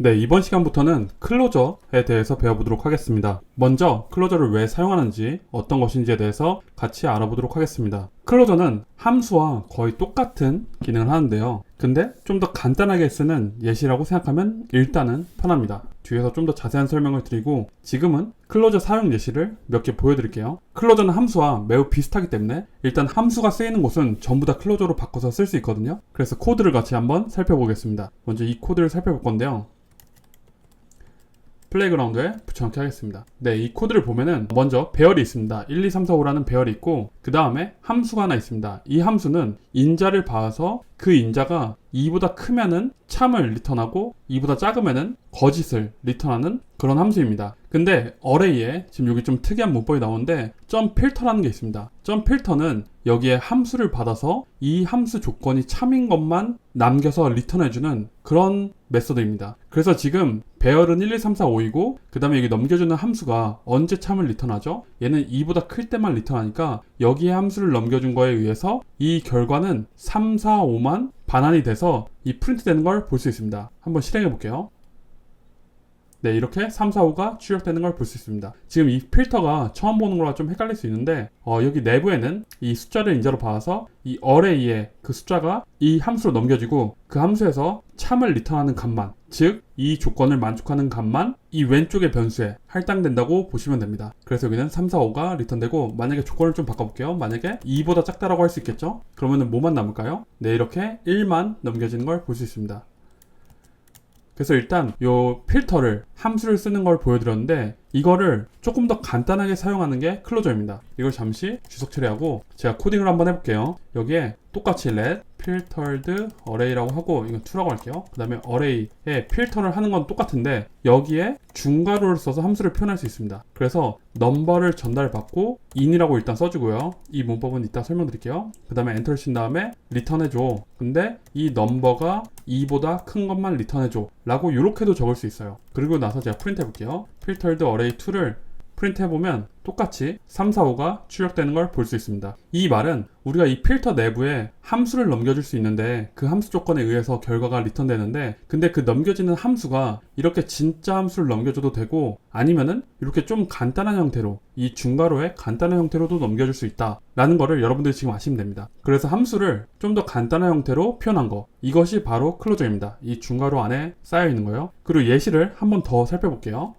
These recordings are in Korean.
네, 이번 시간부터는 클로저에 대해서 배워보도록 하겠습니다. 먼저 클로저를 왜 사용하는지, 어떤 것인지에 대해서 같이 알아보도록 하겠습니다. 클로저는 함수와 거의 똑같은 기능을 하는데요. 근데 좀 더 간단하게 쓰는 예시라고 생각하면 일단은 편합니다. 뒤에서 좀 더 자세한 설명을 드리고, 지금은 클로저 사용 예시를 몇 개 보여드릴게요. 클로저는 함수와 매우 비슷하기 때문에 일단 함수가 쓰이는 곳은 전부 다 클로저로 바꿔서 쓸 수 있거든요. 그래서 코드를 같이 한번 살펴보겠습니다. 먼저 이 코드를 살펴볼 건데요. 플레이그라운드에 붙여넣기 하겠습니다. 네, 이 코드를 보면은 먼저 배열이 있습니다. 1, 2, 3, 4, 5라는 배열이 있고, 그 다음에 함수가 하나 있습니다. 이 함수는 인자를 봐서 그 인자가 2보다 크면은 참을 리턴하고 2보다 작으면은 거짓을 리턴하는 그런 함수입니다. 근데 어레이에 지금 여기 좀 특이한 문법이 나오는데 점 필터라는 게 있습니다. 점 필터는 여기에 함수를 받아서 이 함수 조건이 참인 것만 남겨서 리턴해주는 그런 메서드입니다. 그래서 지금 배열은 1, 2, 3, 4, 5이고 그 다음에 여기 넘겨주는 함수가 언제 참을 리턴하죠? 얘는 2보다 클 때만 리턴하니까 여기에 함수를 넘겨준 거에 의해서 이 결과는 3, 4, 5만 반환이 돼서 이 프린트 되는 걸 볼 수 있습니다. 한번 실행해 볼게요. 네, 이렇게 3, 4, 5가 출력되는 걸 볼 수 있습니다. 지금 이 필터가 처음 보는 거라 좀 헷갈릴 수 있는데 여기 내부에는 이 숫자를 인자로 봐서 이 어레이에 그 숫자가 이 함수로 넘겨지고 그 함수에서 참을 리턴하는 값만, 즉 이 조건을 만족하는 값만 이 왼쪽의 변수에 할당된다고 보시면 됩니다. 그래서 여기는 3, 4, 5가 리턴되고, 만약에 조건을 좀 바꿔볼게요. 만약에 2보다 작다라고 할 수 있겠죠? 그러면은 뭐만 남을까요? 네, 이렇게 1만 넘겨지는 걸 볼 수 있습니다. 그래서 일단 요 필터를 함수를 쓰는 걸 보여드렸는데 이거를 조금 더 간단하게 사용하는 게 클로저입니다. 이걸 잠시 주석 처리하고 제가 코딩을 한번 해볼게요. 여기에 똑같이 let filtered array라고 하고 이건 2라고 할게요. 그 다음에 array에 필터를 하는 건 똑같은데 여기에 중괄호를 써서 함수를 표현할 수 있습니다. 그래서 넘버를 전달받고 in이라고 일단 써주고요. 이 문법은 이따 설명드릴게요. 그 다음에 엔터를 친 다음에 리턴해줘. 근데 이 넘버가 2보다 큰 것만 리턴해줘 라고 이렇게도 적을 수 있어요. 그리고 나서 제가 프린트 해볼게요. filtered array 2를 프린트 해보면 똑같이 3, 4, 5가 출력되는 걸 볼 수 있습니다. 이 말은 우리가 이 필터 내부에 함수를 넘겨줄 수 있는데 그 함수 조건에 의해서 결과가 리턴되는데, 근데 그 넘겨지는 함수가 이렇게 진짜 함수를 넘겨줘도 되고 아니면은 이렇게 좀 간단한 형태로 이 중괄호의 간단한 형태로도 넘겨줄 수 있다 라는 거를 여러분들이 지금 아시면 됩니다. 그래서 함수를 좀 더 간단한 형태로 표현한 거, 이것이 바로 클로저입니다. 이 중괄호 안에 쌓여 있는 거예요. 그리고 예시를 한번 더 살펴볼게요.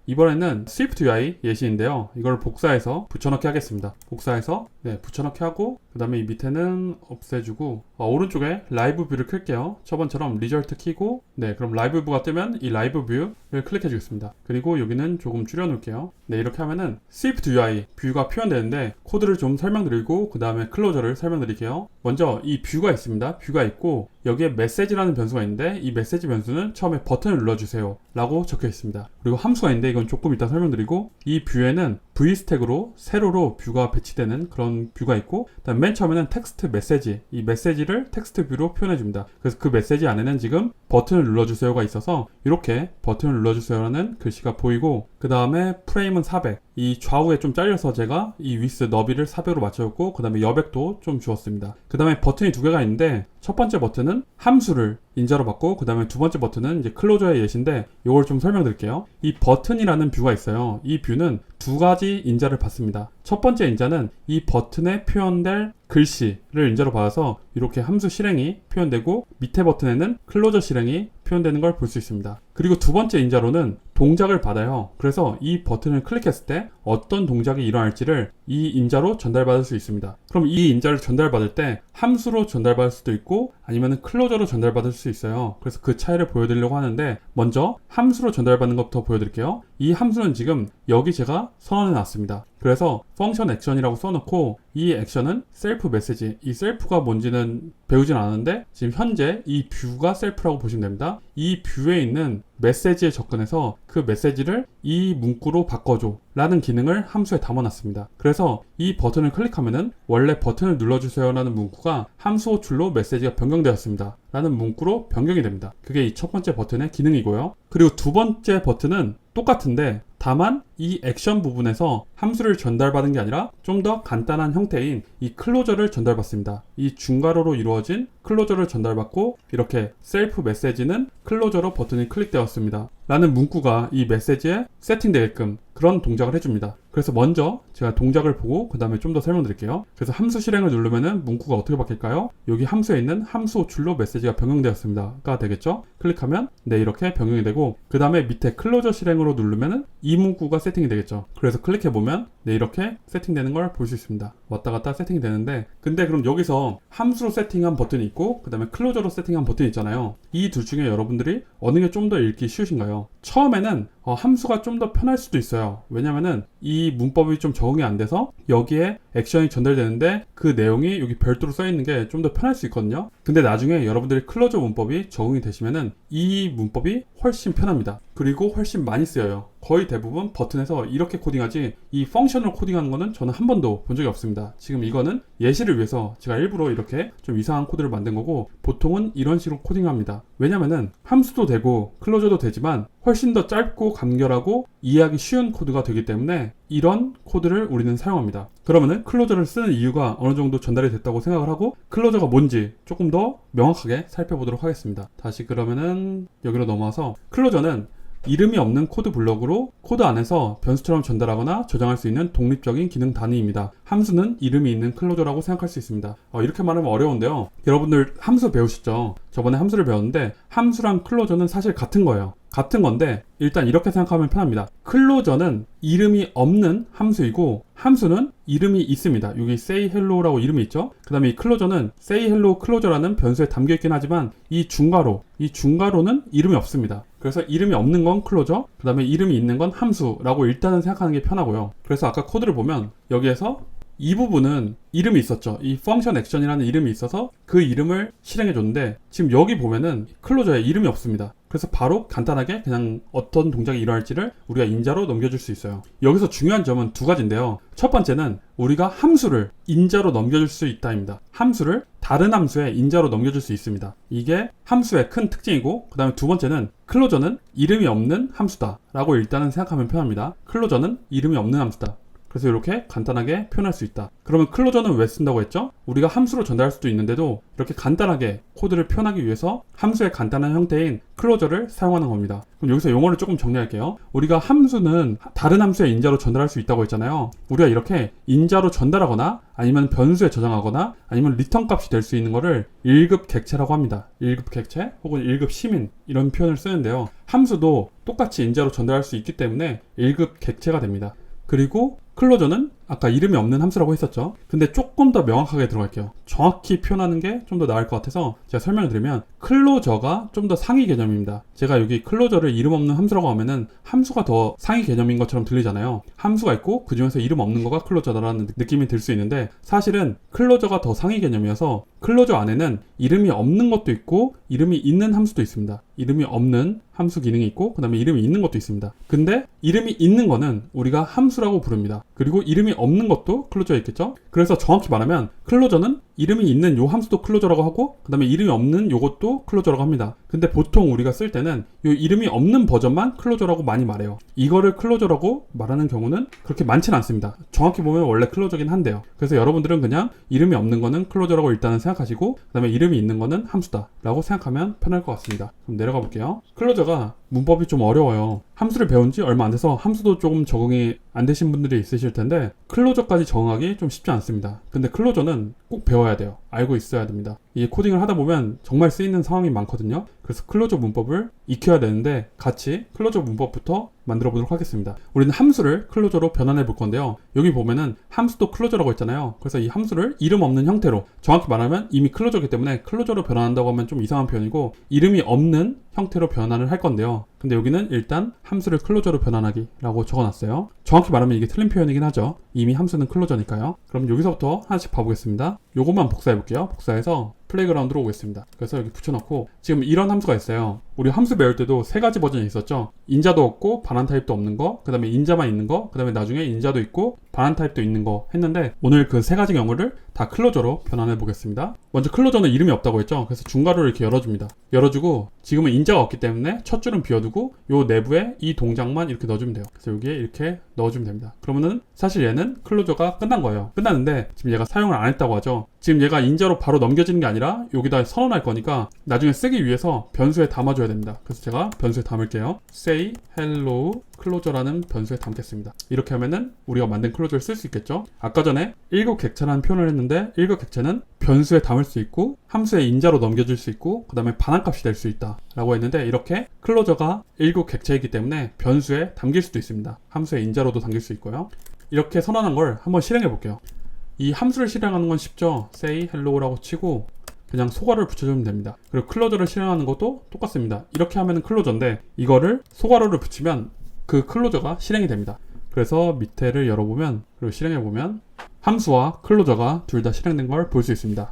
이번에는 스위프트 UI 예시인데요. 이걸 복사해서 붙여넣기 하겠습니다. 복사해서 붙여넣기 하고 그 다음에 이 밑에는 없애주고 오른쪽에 라이브 뷰를 켤게요. 저번처럼 리절트 키고 그럼 라이브 뷰가 뜨면 이 라이브 뷰를 클릭해 주겠습니다. 그리고 여기는 조금 줄여 놓을게요. 이렇게 하면은 스위프트 UI 뷰가 표현되는데 코드를 좀 설명드리고 그 다음에 클로저를 설명드릴게요. 먼저 이 뷰가 있습니다. 뷰가 있고 여기에 메시지라는 변수가 있는데 이 메시지 변수는 처음에 버튼을 눌러주세요 라고 적혀 있습니다. 그리고 함수가 있는데 이건 조금 이따 설명드리고, 이 뷰에는 v스택으로 세로로 뷰가 배치되는 그런 뷰가 있고, 그다음 맨 처음에는 텍스트 메시지, 이 메시지를 텍스트 뷰로 표현해 줍니다. 그래서 그 메시지 안에는 지금 버튼을 눌러주세요가 있어서 이렇게 버튼을 눌러주세요라는 글씨가 보이고, 그 다음에 프레임은 400, 이 좌우에 좀 잘려서 제가 이 위스 너비를 400으로 맞춰줬고 그 다음에 여백도 좀 주었습니다. 그 다음에 버튼이 두 개가 있는데 첫 번째 버튼은 함수를 인자로 받고 그 다음에 두 번째 버튼은 이제 클로저의 예시인데 이걸 좀 설명드릴게요. 이 버튼이라는 뷰가 있어요. 이 뷰는 두 가지 인자를 받습니다. 첫 번째 인자는 이 버튼에 표현될 글씨를 인자로 받아서 이렇게 함수 실행이 표현되고 밑에 버튼에는 클로저 실행이 표현되는 걸 볼 수 있습니다. 그리고 두 번째 인자로는 동작을 받아요. 그래서 이 버튼을 클릭했을 때 어떤 동작이 일어날지를 이 인자로 전달받을 수 있습니다. 그럼 이 인자를 전달받을 때 함수로 전달받을 수도 있고 아니면 클로저로 전달받을 수 있어요. 그래서 그 차이를 보여드리려고 하는데 먼저 함수로 전달받는 것부터 보여드릴게요. 이 함수는 지금 여기 제가 선언해 놨습니다. 그래서 펑션 액션이라고 써놓고 이 액션은 셀프 메시지, 이 셀프가 뭔지는 배우진 않았는데 지금 현재 이 뷰가 셀프라고 보시면 됩니다. 이 뷰에 있는 메시지에 접근해서 그 메시지를 이 문구로 바꿔줘 라는 기능을 함수에 담아놨습니다. 그래서 이 버튼을 클릭하면은 원래 버튼을 눌러주세요 라는 문구가 함수 호출로 메시지가 변경되었습니다 라는 문구로 변경이 됩니다. 그게 이 첫 번째 버튼의 기능이고요. 그리고 두 번째 버튼은 똑같은데 다만 이 액션 부분에서 함수를 전달받은 게 아니라 좀 더 간단한 형태인 이 클로저를 전달받습니다. 이 중괄호로 이루어진 클로저를 전달받고 이렇게 셀프 메시지는 클로저로 버튼이 클릭되었습니다 라는 문구가 이 메시지에 세팅되게끔 그런 동작을 해줍니다. 그래서 먼저 제가 동작을 보고 그 다음에 좀 더 설명드릴게요. 그래서 함수 실행을 누르면은 문구가 어떻게 바뀔까요? 여기 함수에 있는 함수 호출로 메시지가 변경되었습니다가 되겠죠? 클릭하면 네, 이렇게 변경이 되고 그 다음에 밑에 클로저 실행으로 누르면은 이 문구가 세팅이 되겠죠. 그래서 클릭해보면 네, 이렇게 세팅되는 걸 볼 수 있습니다. 왔다 갔다 세팅이 되는데, 근데 그럼 여기서 함수로 세팅한 버튼이 있고 그 다음에 클로저로 세팅한 버튼이 있잖아요. 이 둘 중에 여러분들이 어느 게 좀 더 읽기 쉬우신가요? 처음에는 함수가 좀 더 편할 수도 있어요. 왜냐면은 이 문법이 좀 적응이 안 돼서 여기에 액션이 전달되는데 그 내용이 여기 별도로 써 있는 게 좀 더 편할 수 있거든요. 근데 나중에 여러분들이 클로저 문법이 적응이 되시면은 이 문법이 훨씬 편합니다. 그리고 훨씬 많이 쓰여요. 거의 대부분 버튼에서 이렇게 코딩하지 이 펑션을 코딩하는 거는 저는 한 번도 본 적이 없습니다. 지금 이거는 예시를 위해서 제가 일부러 이렇게 좀 이상한 코드를 만든 거고, 보통은 이런 식으로 코딩합니다. 왜냐면은 함수도 되고 클로저도 되지만 훨씬 더 짧고 간결하고 이해하기 쉬운 코드가 되기 때문에 이런 코드를 우리는 사용합니다. 그러면은 클로저를 쓰는 이유가 어느 정도 전달이 됐다고 생각을 하고 클로저가 뭔지 조금 더 명확하게 살펴보도록 하겠습니다. 다시 그러면은 여기로 넘어와서, 클로저는 이름이 없는 코드 블럭으로 코드 안에서 변수처럼 전달하거나 저장할 수 있는 독립적인 기능 단위입니다. 함수는 이름이 있는 클로저라고 생각할 수 있습니다. 이렇게 말하면 어려운데요. 여러분들 함수 배우셨죠? 저번에 함수를 배웠는데 함수랑 클로저는 사실 같은 거예요. 같은 건데 일단 이렇게 생각하면 편합니다. 클로저는 이름이 없는 함수이고 함수는 이름이 있습니다. 여기 say hello라고 이름이 있죠. 그 다음에 이 클로저는 say hello 클로저라는 변수에 담겨 있긴 하지만 이 중괄호는 이름이 없습니다. 그래서 이름이 없는 건 클로저, 그 다음에 이름이 있는 건 함수라고 일단은 생각하는 게 편하고요. 그래서 아까 코드를 보면 여기에서 이 부분은 이름이 있었죠. 이 펑션 액션이라는 이름이 있어서 그 이름을 실행해 줬는데 지금 여기 보면은 클로저에 이름이 없습니다. 그래서 바로 간단하게 그냥 어떤 동작이 일어날지를 우리가 인자로 넘겨줄 수 있어요. 여기서 중요한 점은 두 가지인데요. 첫 번째는 우리가 함수를 인자로 넘겨줄 수 있다입니다. 함수를 다른 함수에 인자로 넘겨줄 수 있습니다. 이게 함수의 큰 특징이고, 그 다음에 두 번째는 클로저는 이름이 없는 함수다 라고 일단은 생각하면 편합니다. 클로저는 이름이 없는 함수다. 그래서 이렇게 간단하게 표현할 수 있다. 그러면 클로저는 왜 쓴다고 했죠? 우리가 함수로 전달할 수도 있는데도 이렇게 간단하게 코드를 표현하기 위해서 함수의 간단한 형태인 클로저를 사용하는 겁니다. 그럼 여기서 용어를 조금 정리할게요. 우리가 함수는 다른 함수의 인자로 전달할 수 있다고 했잖아요. 우리가 이렇게 인자로 전달하거나 아니면 변수에 저장하거나 아니면 리턴 값이 될 수 있는 거를 1급 객체라고 합니다. 1급 객체 혹은 1급 시민, 이런 표현을 쓰는데요. 함수도 똑같이 인자로 전달할 수 있기 때문에 1급 객체가 됩니다. 그리고 클로저는 아까 이름이 없는 함수라고 했었죠. 근데 조금 더 명확하게 들어갈게요. 정확히 표현하는 게 좀 더 나을 것 같아서 제가 설명을 드리면, 클로저가 좀 더 상위 개념입니다. 제가 여기 클로저를 이름 없는 함수라고 하면은 함수가 더 상위 개념인 것처럼 들리잖아요. 함수가 있고 그 중에서 이름 없는 거가 클로저다라는 느낌이 들 수 있는데, 사실은 클로저가 더 상위 개념이어서 클로저 안에는 이름이 없는 것도 있고 이름이 있는 함수도 있습니다. 이름이 없는 함수 기능이 있고 그 다음에 이름이 있는 것도 있습니다. 근데 이름이 있는 거는 우리가 함수라고 부릅니다. 그리고 이름이 없는 것도 클로저에 있겠죠? 그래서 정확히 말하면 클로저는 이름이 있는 요 함수도 클로저라고 하고 그 다음에 이름이 없는 요것도 클로저라고 합니다. 근데 보통 우리가 쓸 때는 요 이름이 없는 버전만 클로저라고 많이 말해요. 이거를 클로저라고 말하는 경우는 그렇게 많지는 않습니다. 정확히 보면 원래 클로저긴 한데요. 그래서 여러분들은 그냥 이름이 없는 거는 클로저라고 일단은 생각하시고 그 다음에 이름이 있는 거는 함수다 라고 생각하면 편할 것 같습니다. 그럼 내려가 볼게요. 클로저가 문법이 좀 어려워요. 함수를 배운 지 얼마 안 돼서 함수도 조금 적응이 안 되신 분들이 있으실 텐데 클로저까지 적응하기 좀 쉽지 않습니다. 근데 클로저는 꼭 배워야 돼요. 알고 있어야 됩니다. 이 코딩을 하다 보면 정말 쓰이는 상황이 많거든요. 그래서 클로저 문법을 익혀야 되는데 같이 클로저 문법부터 만들어 보도록 하겠습니다. 우리는 함수를 클로저로 변환해 볼 건데요. 여기 보면은 함수도 클로저라고 했잖아요. 그래서 이 함수를 이름 없는 형태로, 정확히 말하면 이미 클로저이기 때문에 클로저로 변환한다고 하면 좀 이상한 표현이고 이름이 없는 형태로 변환을 할 건데요. 근데 여기는 일단 함수를 클로저로 변환하기 라고 적어놨어요. 정확히 말하면 이게 틀린 표현이긴 하죠. 이미 함수는 클로저니까요. 그럼 여기서부터 하나씩 봐보겠습니다. 요것만 복사해 볼게요. 복사해서 플레이그라운드로 오겠습니다. 그래서 여기 붙여놓고 지금 이런 함수가 있어요. 우리 함수 배울 때도 세 가지 버전이 있었죠. 인자도 없고 반환 타입도 없는 거, 그 다음에 인자만 있는 거, 그 다음에 나중에 인자도 있고 반환 타입도 있는 거 했는데 오늘 그 세 가지 경우를 다 클로저로 변환해 보겠습니다. 먼저 클로저는 이름이 없다고 했죠. 그래서 중괄호를 이렇게 열어줍니다. 열어주고 지금은 인자가 없기 때문에 첫 줄은 비워두고 요 내부에 이 동작만 이렇게 넣어주면 돼요. 그래서 여기에 이렇게 넣어주면 됩니다. 그러면은 사실 얘는 클로저가 끝난 거예요. 끝났는데 지금 얘가 사용을 안 했다고 하죠. 지금 얘가 인자로 바로 넘겨지는 게 아니라 여기다 선언할 거니까 나중에 쓰기 위해서 변수에 담아줘야 됩니다. 그래서 제가 변수에 담을게요. say hello 클로저라는 변수에 담겠습니다. 이렇게 하면은 우리가 만든 클로저를 쓸 수 있겠죠. 아까 전에 일격객체라는 표현을 했는데 일격객체는 변수에 담을 수 있고 함수의 인자로 넘겨줄 수 있고 그 다음에 반환값이 될 수 있다 라고 했는데 이렇게 클로저가 일격객체이기 때문에 변수에 담길 수도 있습니다. 함수의 인자로도 담길 수 있고요. 이렇게 선언한 걸 한번 실행해 볼게요. 이 함수를 실행하는 건 쉽죠. say hello라고 치고 그냥 소괄호를 붙여주면 됩니다. 그리고 클로저를 실행하는 것도 똑같습니다. 이렇게 하면 클로저인데 이거를 소괄호를 붙이면 그 클로저가 실행이 됩니다. 그래서 밑에를 열어보면 그리고 실행해보면 함수와 클로저가 둘 다 실행된 걸 볼 수 있습니다.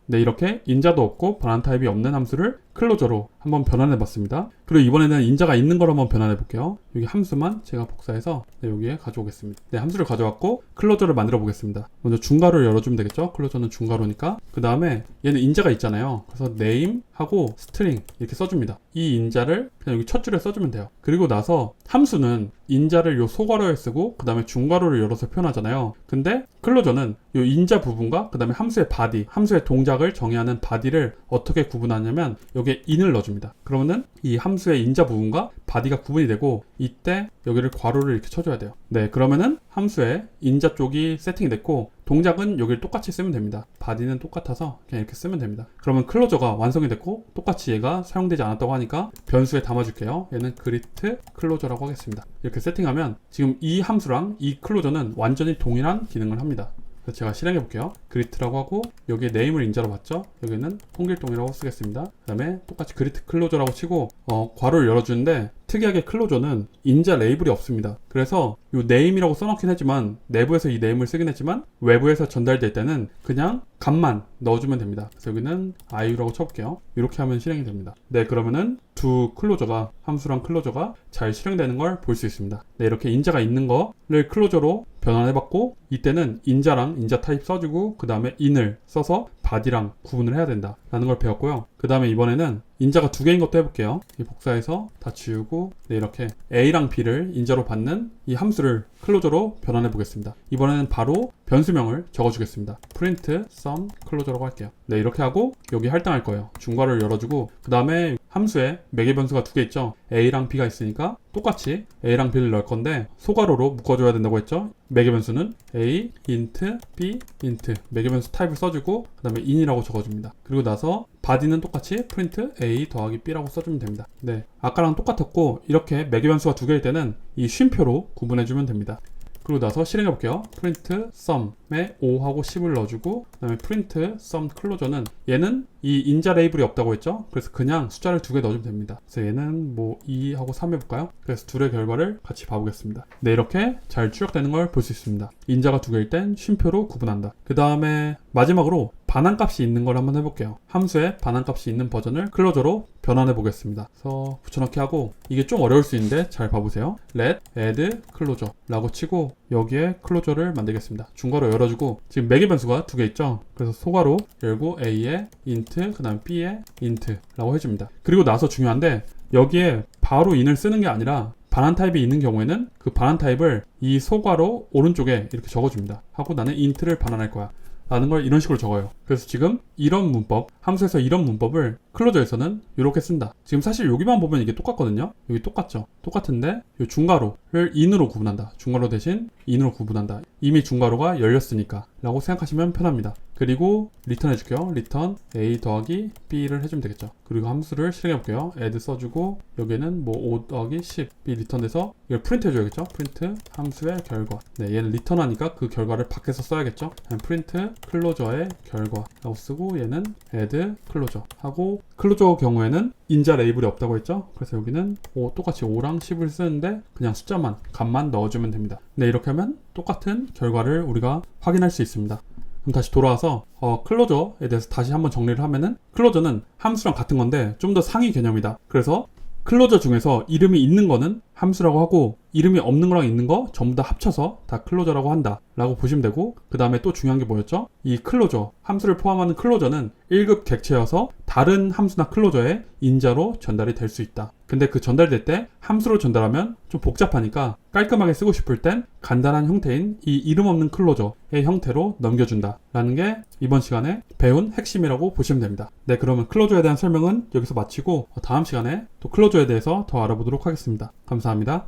네, 이렇게 인자도 없고 반환 타입이 없는 함수를 클로저로 한번 변환해 봤습니다. 그리고 이번에는 인자가 있는 걸 한번 변환해 볼게요. 여기 함수만 제가 복사해서 여기에 가져오겠습니다. 네, 함수를 가져왔고 클로저를 만들어 보겠습니다. 먼저 중괄호를 열어주면 되겠죠. 클로저는 중괄호니까. 그 다음에 얘는 인자가 있잖아요. 그래서 name 하고 string 이렇게 써줍니다. 이 인자를 그냥 여기 첫 줄에 써주면 돼요. 그리고 나서 함수는 인자를 요 소괄호에 쓰고 그 다음에 중괄호를 열어서 표현하잖아요. 근데 클로저는 요 인자 부분과 그 다음에 함수의 body, 함수의 동작을 정의하는 body를 어떻게 구분하냐면 여기에 in을 넣어줍니다. 그러면은 이 함수의 인자 부분과 body가 구분이 되고 이때 여기를 괄호를 이렇게 쳐줘야 돼요. 네, 그러면은 함수의 인자 쪽이 세팅이 됐고 동작은 여기를 똑같이 쓰면 됩니다. body는 똑같아서 그냥 이렇게 쓰면 됩니다. 그러면 클로저가 완성이 됐고 똑같이 얘가 사용되지 않았다고 하니까 변수에 담아줄게요. 얘는 greet 클로저라고 하겠습니다. 이렇게 세팅하면 지금 이 함수랑 이 클로저는 완전히 동일한 기능을 합니다. 그래서 제가 실행해 볼게요. greet라고 하고 여기에 name을 인자로 봤죠. 여기는 통길동이라고 쓰겠습니다. 그 다음에 똑같이 greet 클로저라고 치고 괄호를 열어주는데 특이하게 클로저는 인자 레이블이 없습니다. 그래서 이 name이라고 써놓긴 하지만 내부에서 이 name을 쓰긴 했지만 외부에서 전달될 때는 그냥 값만 넣어주면 됩니다. 그래서 여기는 iu라고 쳐볼게요. 이렇게 하면 실행이 됩니다. 네, 그러면은 두 클로저가 함수랑 클로저가 잘 실행되는 걸 볼 수 있습니다. 네, 이렇게 인자가 있는 거를 클로저로 변환해봤고 이때는 인자랑 인자 타입 써주고 그 다음에 in을 써서 body랑 구분을 해야 된다 라는 걸 배웠고요. 그 다음에 이번에는 인자가 두 개인 것도 해볼게요. 이 복사해서 다 지우고 네, 이렇게 a랑 b를 인자로 받는 이 함수를 클로저로 변환해 보겠습니다. 이번에는 바로 변수명을 적어주겠습니다. print sum 클로저라고 할게요. 네, 이렇게 하고 여기 할당할 거예요. 중괄호를 열어주고 그 다음에 함수에 매개 변수가 두 개 있죠. a랑 b가 있으니까 똑같이 a랑 b를 넣을 건데 소괄호로 묶어줘야 된다고 했죠. 매개 변수는 a int b int 매개 변수 타입을 써주고 그 다음에 in이라고 적어줍니다. 그리고 나서 body는 똑같이 print a 더하기 b라고 써주면 됩니다. 네, 아까랑 똑같았고 이렇게 매개 변수가 두 개일 때는 이 쉼표로 구분해주면 됩니다. 그리고 나서 실행해 볼게요. print sum에 5하고 10을 넣어주고 그 다음에 print sum 클로저는 얘는 이 인자 레이블이 없다고 했죠. 그래서 그냥 숫자를 두 개 넣어주면 됩니다. 그래서 얘는 뭐 2하고 3 해볼까요? 그래서 둘의 결과를 같이 봐보겠습니다. 네, 이렇게 잘 출력되는 걸 볼 수 있습니다. 인자가 두 개일 땐 쉼표로 구분한다. 그 다음에 마지막으로 반환값이 있는 걸 한번 해볼게요. 함수에 반환값이 있는 버전을 클로저로 변환해 보겠습니다. 그래서 붙여넣기 하고 이게 좀 어려울 수 있는데 잘 봐보세요. let add closure 라고 치고 여기에 클로저를 만들겠습니다. 중괄호 열어주고 지금 매개 변수가 두 개 있죠. 그래서 소괄호 열고 a에 int 그 다음 b에 int 라고 해줍니다. 그리고 나서 중요한데 여기에 바로 in을 쓰는 게 아니라 반환 타입이 있는 경우에는 그 반환 타입을 이 소괄호 오른쪽에 이렇게 적어줍니다. 하고 나는 int를 반환할 거야 라는 걸 이런 식으로 적어요. 그래서 지금 이런 문법, 함수에서 이런 문법을 클로저에서는 이렇게 쓴다. 지금 사실 여기만 보면 이게 똑같거든요. 여기 똑같죠. 똑같은데 이 중괄호를 in으로 구분한다. 중괄호 대신 in으로 구분한다. 이미 중괄호가 열렸으니까 라고 생각하시면 편합니다. 그리고 리턴 해줄게요. 리턴 a 더하기 b를 해주면 되겠죠. 그리고 함수를 실행해 볼게요. add 써주고 여기는 뭐 5 더하기 10 b 리턴돼서 이걸 프린트 해줘야겠죠. 프린트 함수의 결과. 네, 얘는 리턴 하니까 그 결과를 밖에서 써야겠죠. 프린트 클로저의 결과라고 쓰고 얘는 add 클로저 하고 클로저 경우에는 인자 레이블이 없다고 했죠. 그래서 여기는 똑같이 5랑 10을 쓰는데 그냥 숫자만 값만 넣어주면 됩니다. 네, 이렇게 하면 똑같은 결과를 우리가 확인할 수 있습니다. 그럼 다시 돌아와서 클로저에 대해서 다시 한번 정리를 하면은, 클로저는 함수랑 같은 건데 좀 더 상위 개념이다. 그래서 클로저 중에서 이름이 있는 거는 함수라고 하고, 이름이 없는 거랑 있는 거 전부 다 합쳐서 다 클로저라고 한다 라고 보시면 되고, 그 다음에 또 중요한 게 뭐였죠? 이 클로저, 함수를 포함하는 클로저는 1급 객체여서 다른 함수나 클로저에 인자로 전달이 될 수 있다. 근데 그 전달될 때 함수로 전달하면 좀 복잡하니까 깔끔하게 쓰고 싶을 땐 간단한 형태인 이 이름 없는 클로저의 형태로 넘겨준다 라는 게 이번 시간에 배운 핵심이라고 보시면 됩니다. 네, 그러면 클로저에 대한 설명은 여기서 마치고 다음 시간에 또 클로저에 대해서 더 알아보도록 하겠습니다. 감사합니다.